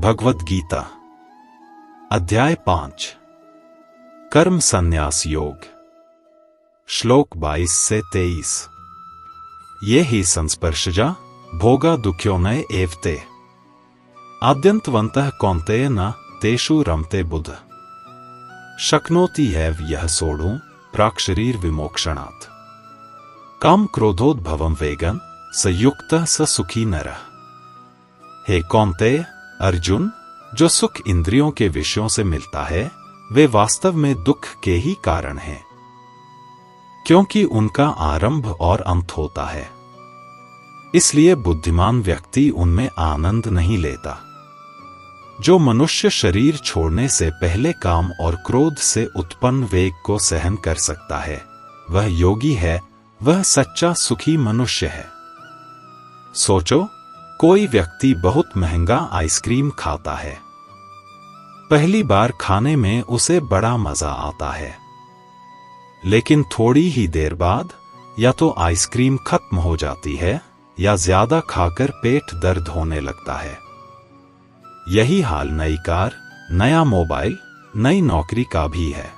भगवद गीता अध्याय 5 कर्म संन्यास योग श्लोक 22 से 23। ये ही संस्पर्शजा भोगा दुख्योनय एवते आद्यंतवन्तः कौन्तेय न तेषु रमते बुध शक्नोति एव यह सोढुं प्राक्शरीर विमोक्षणात् काम क्रोधोद्भवं वेगन संयुक्तः स सुखी नरः। हे कौन्तेय अर्जुन, जो सुख इंद्रियों के विषयों से मिलता है वे वास्तव में दुख के ही कारण हैं, क्योंकि उनका आरंभ और अंत होता है। इसलिए बुद्धिमान व्यक्ति उनमें आनंद नहीं लेता। जो मनुष्य शरीर छोड़ने से पहले काम और क्रोध से उत्पन्न वेग को सहन कर सकता है वह योगी है, वह सच्चा सुखी मनुष्य है। सोचो, कोई व्यक्ति बहुत महंगा आइसक्रीम खाता है। पहली बार खाने में उसे बड़ा मजा आता है, लेकिन थोड़ी ही देर बाद या तो आइसक्रीम खत्म हो जाती है या ज्यादा खाकर पेट दर्द होने लगता है। यही हाल नई कार, नया मोबाइल, नई नौकरी का भी है।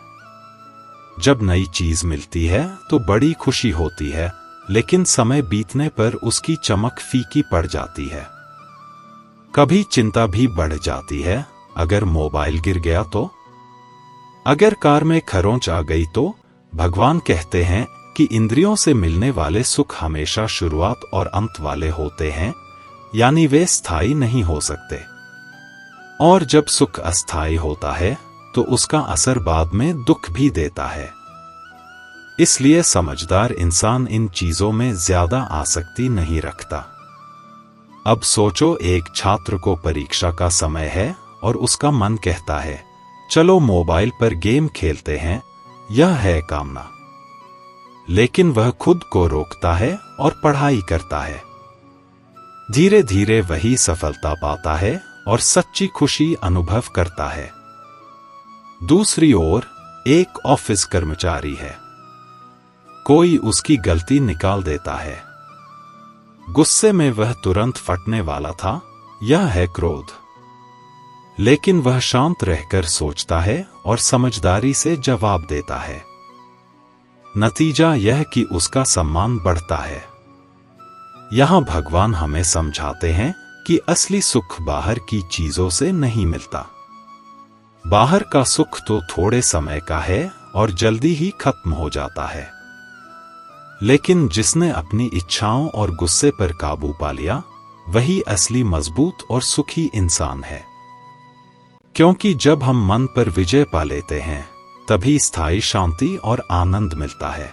जब नई चीज मिलती है तो बड़ी खुशी होती है, लेकिन समय बीतने पर उसकी चमक फीकी पड़ जाती है। कभी चिंता भी बढ़ जाती है, अगर मोबाइल गिर गया तो, अगर कार में खरोंच आ गई तो। भगवान कहते हैं कि इंद्रियों से मिलने वाले सुख हमेशा शुरुआत और अंत वाले होते हैं, यानी वे स्थायी नहीं हो सकते। और जब सुख अस्थायी होता है तो उसका असर बाद में दुख भी देता है। इसलिए समझदार इंसान इन चीजों में ज्यादा आसक्ति नहीं रखता। अब सोचो, एक छात्र को परीक्षा का समय है और उसका मन कहता है चलो मोबाइल पर गेम खेलते हैं, यह है कामना। लेकिन वह खुद को रोकता है और पढ़ाई करता है। धीरे धीरे वही सफलता पाता है और सच्ची खुशी अनुभव करता है। दूसरी ओर एक ऑफिस कर्मचारी है, कोई उसकी गलती निकाल देता है। गुस्से में वह तुरंत फटने वाला था, यह है क्रोध। लेकिन वह शांत रहकर सोचता है और समझदारी से जवाब देता है। नतीजा यह कि उसका सम्मान बढ़ता है। यहां भगवान हमें समझाते हैं कि असली सुख बाहर की चीजों से नहीं मिलता। बाहर का सुख तो थोड़े समय का है और जल्दी ही खत्म हो जाता है। लेकिन जिसने अपनी इच्छाओं और गुस्से पर काबू पा लिया वही असली मजबूत और सुखी इंसान है। क्योंकि जब हम मन पर विजय पा लेते हैं तभी स्थायी शांति और आनंद मिलता है।